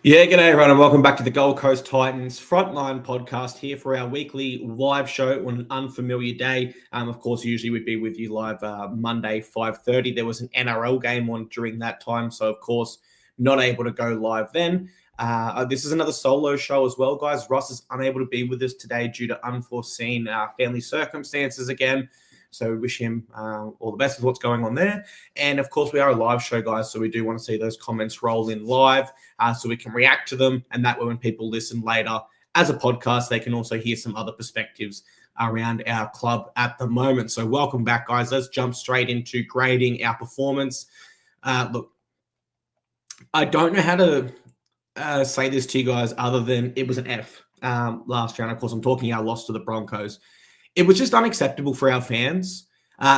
Yeah, g'day everyone, and welcome back to the Gold Coast Titans Frontline podcast here for our weekly live show on an unfamiliar day. Of course, usually we'd be with you live Monday, 5:30. There was an NRL game on during that time, so of course, not able to go live then. This is another solo show as well, guys. Ross is unable to be with us today due to unforeseen family circumstances again. So we wish him all the best with what's going on there. And of course, we are a live show, guys, so we do want to see those comments roll in live so we can react to them. And that way, when people listen later as a podcast, they can also hear some other perspectives around our club at the moment. So welcome back, guys. Let's jump straight into grading our performance. Look, I don't know how to say this to you guys other than it was an F last round. Of course, I'm talking our loss to the Broncos. It was just unacceptable for our fans.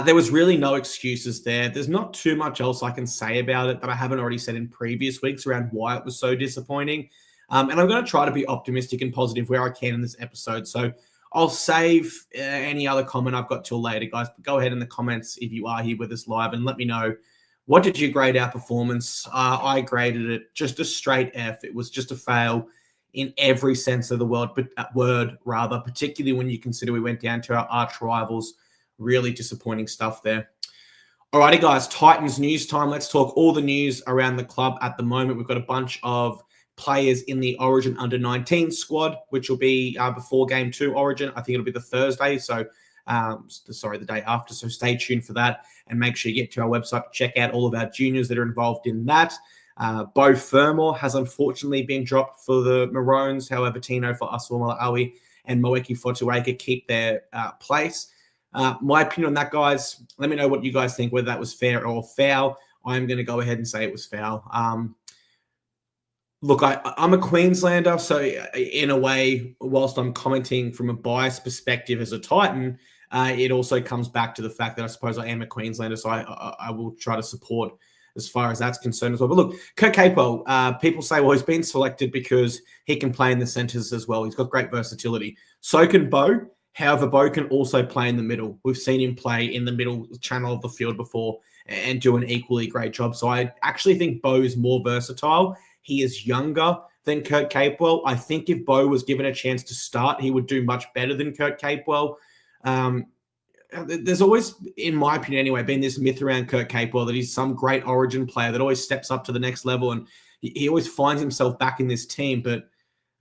There was really no excuses there. There's not too much else I can say about it that I haven't already said in previous weeks around why it was so disappointing. And I'm going to try to be optimistic and positive where I can in this episode. So I'll save any other comment I've got till later, guys. But go ahead in the comments if you are here with us live and let me know, what did you grade our performance? I graded it just a straight F. It was just a fail in every sense of the word, particularly when you consider we went down to our arch rivals. Really disappointing stuff there. Alrighty, guys, Titans news time. Let's talk all the news around the club at the moment. We've got a bunch of players in the Origin Under-19 squad, which will be before Game 2 Origin. I think it'll be the Thursday, the day after. So stay tuned for that and make sure you get to our website to check out all of our juniors that are involved in that. Bo Fermor has unfortunately been dropped for the Maroons. However, Tino for Aswamala Awi and Moeki Fotuaika keep their place. My opinion on that, guys, let me know what you guys think, whether that was fair or foul. I'm going to go ahead and say it was foul. Look, I'm a Queenslander, so in a way, whilst I'm commenting from a biased perspective as a Titan, it also comes back to the fact that I suppose I am a Queenslander, so I will try to support as far as that's concerned as well. But look, Kurt Capewell, people say, well, he's been selected because he can play in the centres as well. He's got great versatility. So can Bo. However, Bo can also play in the middle. We've seen him play in the middle channel of the field before and do an equally great job. So I actually think Bo is more versatile. He is younger than Kurt Capewell. I think if Bo was given a chance to start, he would do much better than Kurt Capewell. There's always, in my opinion anyway, been this myth around Kurt Capewell that he's some great Origin player that always steps up to the next level, and he always finds himself back in this team. But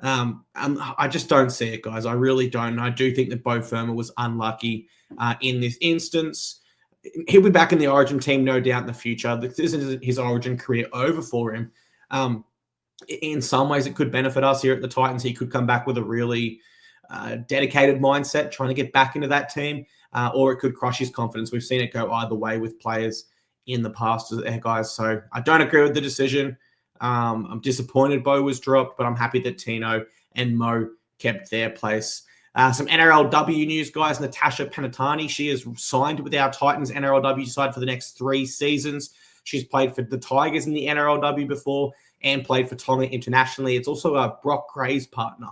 I just don't see it, guys. I really don't. I do think that Bo Fermor was unlucky in this instance. He'll be back in the Origin team, no doubt, in the future. This isn't his Origin career over for him. In some ways, it could benefit us here at the Titans. He could come back with a really dedicated mindset, trying to get back into that team. Or it could crush his confidence. We've seen it go either way with players in the past, guys. So I don't agree with the decision. I'm disappointed Bo was dropped, but I'm happy that Tino and Mo kept their place. Some NRLW news, guys. Natasha Panatani, she is signed with our Titans NRLW side for the next 3 seasons. She's played for the Tigers in the NRLW before and played for Tonga internationally. It's also Brock Gray's partner,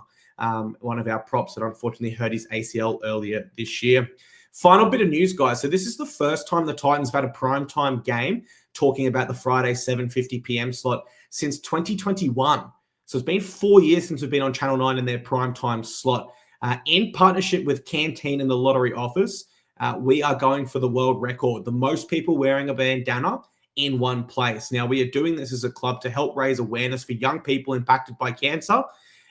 one of our props that unfortunately hurt his ACL earlier this year. Final bit of news, guys. So this is the first time the Titans have had a primetime game, talking about the Friday 7:50 p.m. slot, since 2021. So it's been 4 years since we've been on Channel 9 in their primetime slot. In partnership with Canteen and the Lottery Office, we are going for the world record, the most people wearing a bandana in one place. Now, we are doing this as a club to help raise awareness for young people impacted by cancer.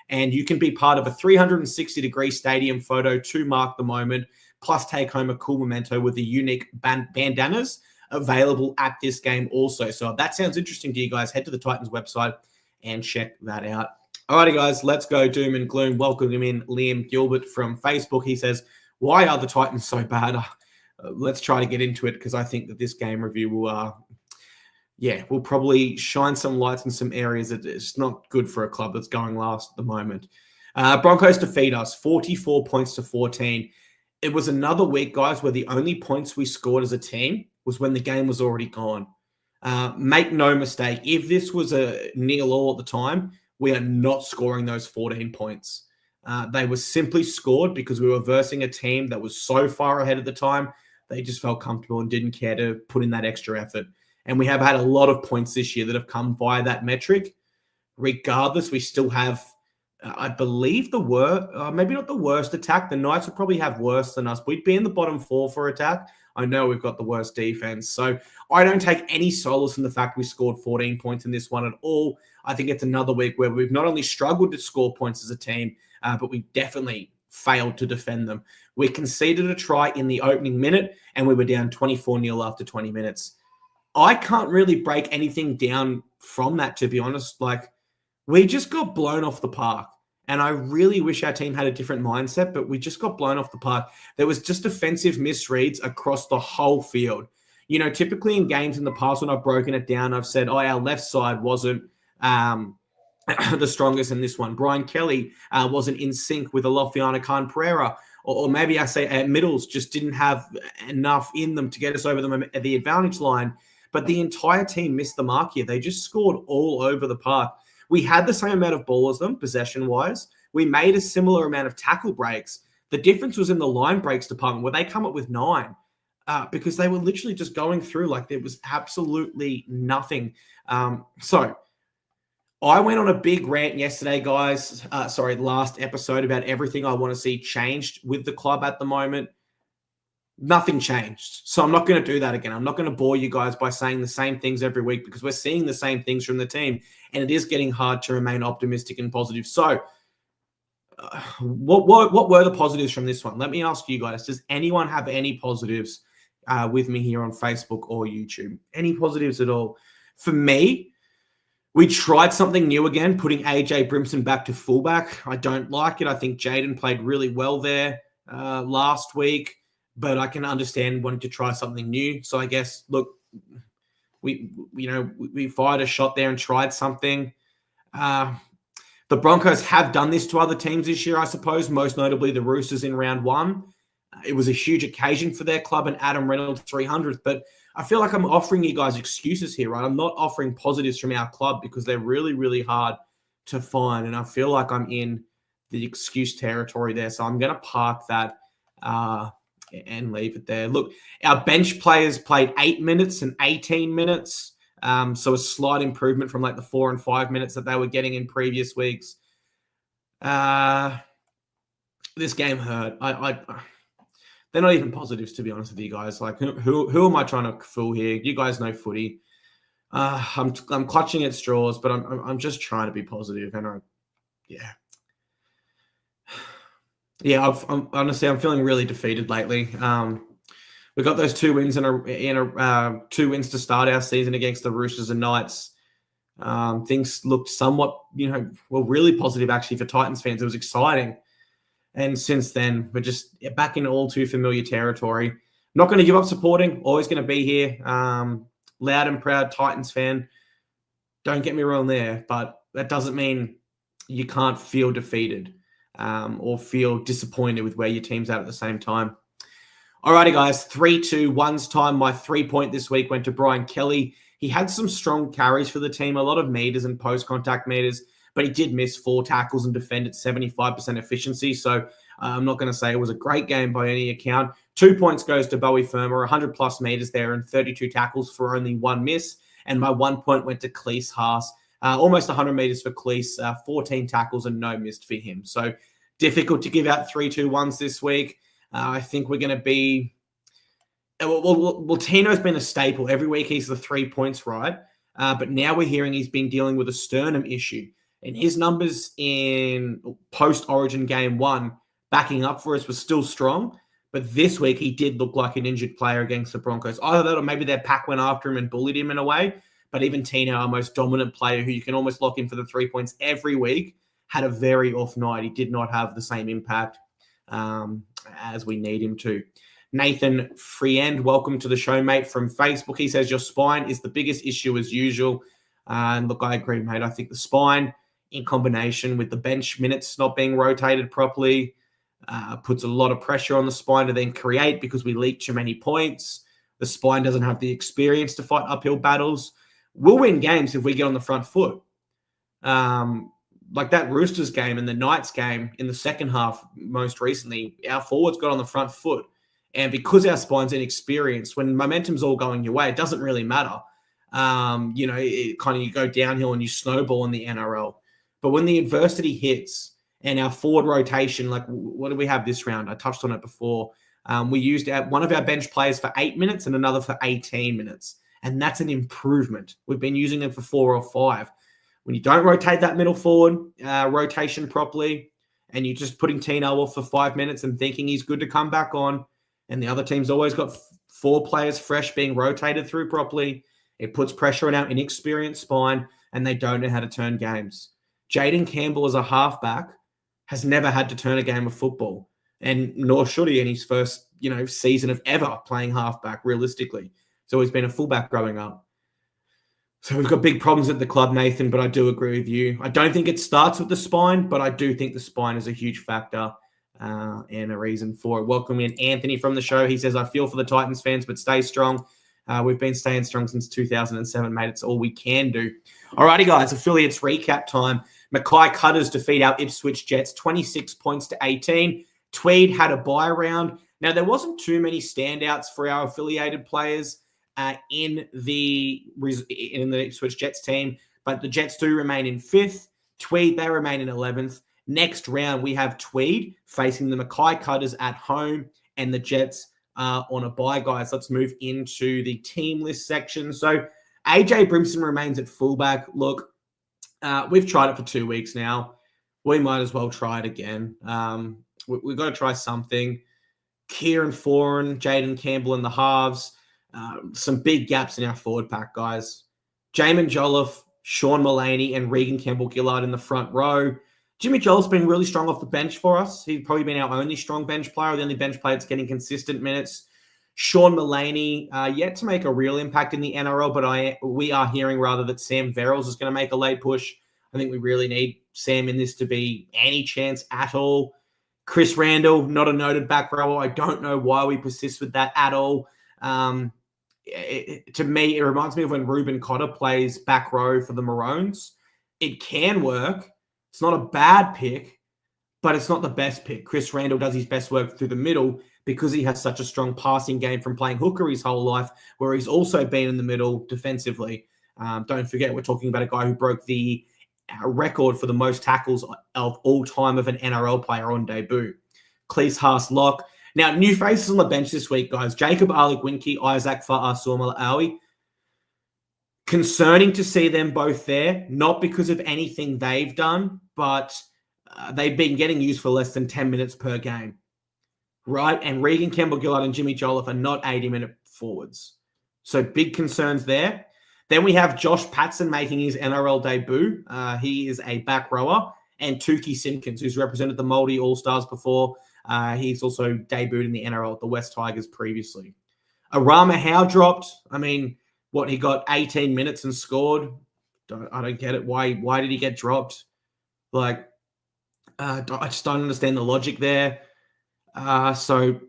And you can be part of a 360-degree stadium photo to mark the moment, plus take home a cool memento with the unique bandanas available at this game also. So if that sounds interesting to you guys, head to the Titans website and check that out. Alrighty, guys, let's go doom and gloom. Welcome in Liam Gilbert from Facebook. He says, why are the Titans so bad? Let's try to get into it because I think that this game review will probably shine some lights in some areas that it's not good for a club that's going last at the moment. Broncos defeat us 44 points to 14. It was another week, guys, where the only points we scored as a team was when the game was already gone. Make no mistake, if this was a 0-0 at the time, we are not scoring those 14 points. They were simply scored because we were versing a team that was so far ahead at the time, they just felt comfortable and didn't care to put in that extra effort. And we have had a lot of points this year that have come via that metric. regardless, we still have, I believe, maybe not the worst attack. The Knights would probably have worse than us. We'd be in the bottom 4 for attack. I know we've got the worst defense. So I don't take any solace in the fact we scored 14 points in this one at all. I think it's another week where we've not only struggled to score points as a team, but we definitely failed to defend them. We conceded a try in the opening minute, and we were down 24-0 after 20 minutes. I can't really break anything down from that, to be honest. Like, we just got blown off the park. And I really wish our team had a different mindset, but we just got blown off the park. There was just defensive misreads across the whole field. You know, typically in games in the past when I've broken it down, I've said, our left side wasn't the strongest in this one. Brian Kelly wasn't in sync with Alofiana Khan Pereira. Or maybe I say middles just didn't have enough in them to get us over the advantage line. But the entire team missed the mark here. They just scored all over the park. We had the same amount of ball as them, possession-wise. We made a similar amount of tackle breaks. The difference was in the line breaks department, where they come up with 9 because they were literally just going through like there was absolutely nothing. So I went on a big rant yesterday, guys. Last episode about everything I want to see changed with the club at the moment. Nothing changed. So I'm not going to do that again. I'm not going to bore you guys by saying the same things every week because we're seeing the same things from the team, and it is getting hard to remain optimistic and positive. So what were the positives from this one? Let me ask you guys. Does anyone have any positives with me here on Facebook or YouTube? Any positives at all? For me, we tried something new again, putting AJ Brimson back to fullback. I don't like it. I think Jaden played really well there last week. But I can understand wanting to try something new. So I guess, look, we fired a shot there and tried something. The Broncos have done this to other teams this year, I suppose, most notably the Roosters in round 1. It was a huge occasion for their club and Adam Reynolds 300th. But I feel like I'm offering you guys excuses here, right? I'm not offering positives from our club because they're really, really hard to find. And I feel like I'm in the excuse territory there. So I'm going to park that and leave it there. Look, our bench players played 8 minutes and 18 minutes. So a slight improvement from like the 4 and 5 minutes that they were getting in previous weeks. This game hurt. They're not even positives, to be honest with you guys. Like, who am I trying to fool here? You guys know footy. I'm clutching at straws, but I'm just trying to be positive. And I'm feeling really defeated lately. We got those 2 wins in 2 wins to start our season against the Roosters and Knights. Things looked somewhat, really positive actually for Titans fans. It was exciting. And since then, we're just back in all too familiar territory. Not going to give up supporting. Always going to be here. Loud and proud Titans fan. Don't get me wrong there, but that doesn't mean you can't feel defeated or feel disappointed with where your team's at the same time. Alrighty, guys. 3-2-1's time. My 3-point this week went to Brian Kelly. He had some strong carries for the team, a lot of meters and post-contact meters, but he did miss 4 tackles and defend at 75% efficiency. So I'm not going to say it was a great game by any account. 2 points goes to Bowie Firmer, 100-plus meters there and 32 tackles for only 1 miss. And my 1 point went to Cleese Haas. Almost 100 meters for Cleese, 14 tackles and no missed for him. So difficult to give out 3-2-1s this week. I think we're going to be... Well, Tino's been a staple. Every week he's the 3 points, right? But now we're hearing he's been dealing with a sternum issue. And his numbers in post-Origin Game 1 backing up for us was still strong. But this week he did look like an injured player against the Broncos. Either that or maybe their pack went after him and bullied him in a way. But even Tino, our most dominant player, who you can almost lock in for the 3 points every week, had a very off night. He did not have the same impact as we need him to. Nathan Friend, welcome to the show, mate, from Facebook. He says, your spine is the biggest issue as usual. And look, I agree, mate. I think the spine, in combination with the bench minutes not being rotated properly, puts a lot of pressure on the spine to then create because we leak too many points. The spine doesn't have the experience to fight uphill battles. We'll win games if we get on the front foot. Like that Roosters game and the Knights game in the second half most recently, our forwards got on the front foot. And because our spine's inexperienced, when momentum's all going your way, it doesn't really matter. It kind of you go downhill and you snowball in the NRL. But when the adversity hits and our forward rotation, like what do we have this round? I touched on it before. We used one of our bench players for 8 minutes and another for 18 minutes. And that's an improvement. We've been using them for 4 or 5. When you don't rotate that middle forward rotation properly, and you're just putting Tino off for 5 minutes and thinking he's good to come back on, and the other team's always got 4 players fresh being rotated through properly, it puts pressure on our inexperienced spine, and they don't know how to turn games. Jaden Campbell as a halfback has never had to turn a game of football, and nor should he in his first season of ever playing halfback, realistically. He's always been a fullback growing up. So we've got big problems at the club, Nathan, but I do agree with you. I don't think it starts with the spine, but I do think the spine is a huge factor and a reason for it. Welcome in Anthony from the show. He says, I feel for the Titans fans, but stay strong. We've been staying strong since 2007, mate. It's all we can do. All righty, guys, affiliates recap time. Mackay Cutters defeat our Ipswich Jets, 26 points to 18. Tweed had a bye round. Now, there wasn't too many standouts for our affiliated players in the Ipswich Jets team, but the Jets do remain in 5th. Tweed, they remain in 11th. Next round, we have Tweed facing the Mackay Cutters at home and the Jets on a bye, guys. Let's move into the team list section. So AJ Brimson remains at fullback. Look, we've tried it for 2 weeks now. We might as well try it again. We've got to try something. Kieran Foran, Jaden Campbell in the halves. Some big gaps in our forward pack, guys. Jamin Jolliffe, Sean Mullaney, and Regan Campbell-Gillard in the front row. Jimmy Jolliffe's been really strong off the bench for us. He's probably been our only strong bench player, the only bench player that's getting consistent minutes. Sean Mullaney, yet to make a real impact in the NRL, but we are hearing rather that Sam Verrills is going to make a late push. I think we really need Sam in this to be any chance at all. Chris Randall, not a noted back rower. I don't know why we persist with that at all. To me, it reminds me of when Ruben Cotter plays back row for the Maroons. It can work. It's not a bad pick, but it's not the best pick. Chris Randall does his best work through the middle because he has such a strong passing game from playing hooker his whole life, where he's also been in the middle defensively. Don't forget, we're talking about a guy who broke the record for the most tackles of all time of an NRL player on debut. Cleese Haas-Lock. Now, new faces on the bench this week, guys. Jacob Arlick-Winke, Isaac Fa'asuamaleaui. Concerning to see them both there, not because of anything they've done, but they've been getting used for less than 10 minutes per game, right? And Regan Campbell-Gillard and Jimmy Jolliffe are not 80-minute forwards. So big concerns there. Then we have Josh Patson making his NRL debut. He is a back rower. And Tukey Simpkins, who's represented the Māori All-Stars before. He's also debuted in the NRL at the West Tigers previously. Arama Howe dropped. I mean, he got 18 minutes and scored. I don't get it. Why did he get dropped? I just don't understand the logic there. So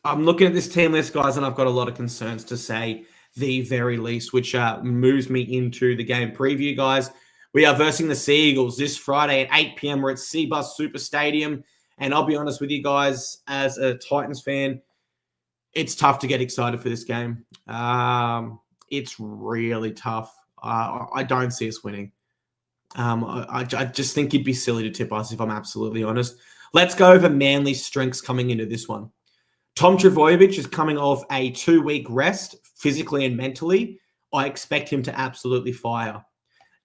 I'm looking at this team list, guys, and I've got a lot of concerns, to say the very least, which moves me into the game preview, guys. We are versing the Sea Eagles this Friday at 8 p.m. We're at Seabus Super Stadium. And I'll be honest with you guys, as a Titans fan, it's tough to get excited for this game. It's really tough. I don't see us winning. I just think it'd be silly to tip us, if I'm absolutely honest. Let's go over Manly's strengths coming into this one. Tom Trbojevic is coming off a 2-week rest, physically and mentally. I expect him to absolutely fire.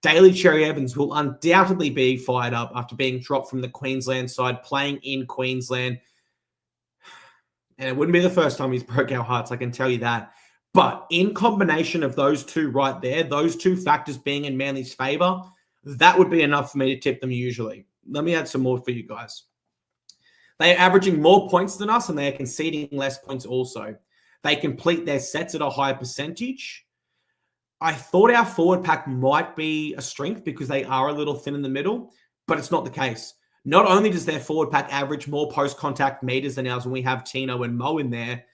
Daly Cherry Evans will undoubtedly be fired up after being dropped from the Queensland side, playing in Queensland. And it wouldn't be the first time he's broke our hearts, I can tell you that. But in combination of those two right there, those two factors being in Manly's favour, that would be enough for me to tip them usually. Let me add some more for you guys. They are averaging more points than us, and they are conceding less points also. They complete their sets at a higher percentage. I thought our forward pack might be a strength because they are a little thin in the middle, but it's not the case. Not only does their forward pack average more post-contact meters than ours when we have Tino and Mo in there,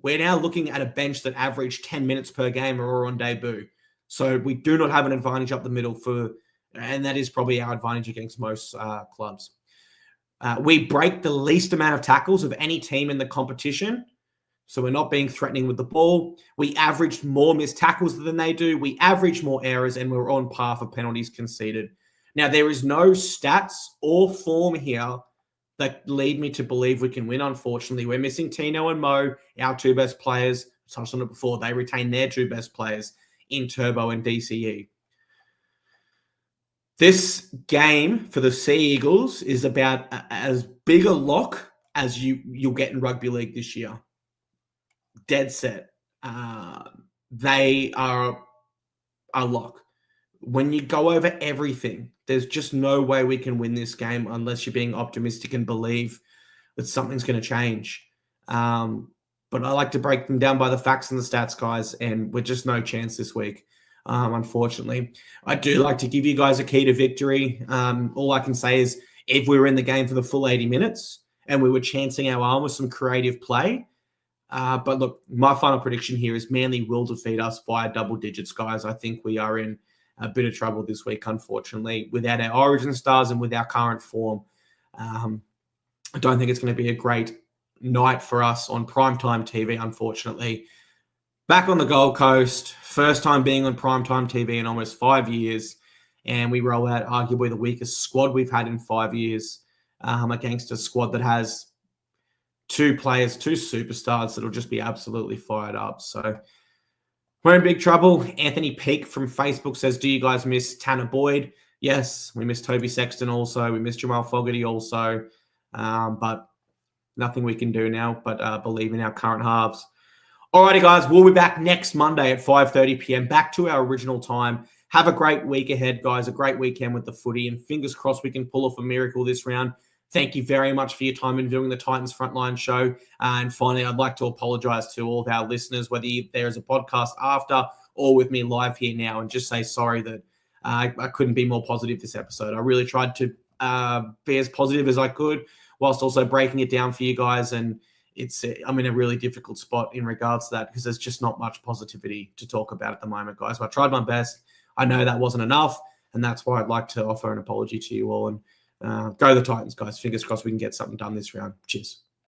we're now looking at a bench that averaged 10 minutes per game or on debut. So we do not have an advantage up the middle and that is probably our advantage against most clubs. We break the least amount of tackles of any team in the competition. So we're not being threatening with the ball. We averaged more missed tackles than they do. We averaged more errors, and we're on par for penalties conceded. Now, there is no stats or form here that lead me to believe we can win, unfortunately. We're missing Tino and Mo, our two best players. I touched on it before. They retain their two best players in Turbo and DCE. This game for the Sea Eagles is about as big a lock as you'll get in rugby league this year. Dead set. They are a lock. When you go over everything, there's just no way we can win this game unless you're being optimistic and believe that something's going to change. But I like to break them down by the facts and the stats, guys, and we're just no chance this week, unfortunately. I do like to give you guys a key to victory. All I can say is if we were in the game for the full 80 minutes and we were chancing our arm with some creative play, but look, my final prediction here is Manly will defeat us via double digits, guys. I think we are in a bit of trouble this week, unfortunately, without our origin stars and with our current form. I don't think it's going to be a great night for us on primetime TV, unfortunately. Back on the Gold Coast, first time being on primetime TV in almost 5 years, and we roll out arguably the weakest squad we've had in 5 years against a squad that has two players, two superstars that'll just be absolutely fired up. So we're in big trouble. Anthony Peake from Facebook says, do you guys miss Tanner Boyd? Yes, we miss Toby Sexton also. We miss Jamal Fogarty also. But nothing we can do now but believe in our current halves. Alrighty, guys, we'll be back next Monday at 5:30 p.m. Back to our original time. Have a great week ahead, guys. A great weekend with the footy. And fingers crossed we can pull off a miracle this round. Thank you very much for your time in viewing the Titans Frontline show. And finally, I'd like to apologize to all of our listeners, whether there is a podcast after or with me live here now, and just say sorry that I couldn't be more positive this episode. I really tried to be as positive as I could whilst also breaking it down for you guys. And I'm in a really difficult spot in regards to that because there's just not much positivity to talk about at the moment, guys. So I tried my best. I know that wasn't enough, and that's why I'd like to offer an apology to you all. And go the Titans, guys. Fingers crossed we can get something done this round. Cheers.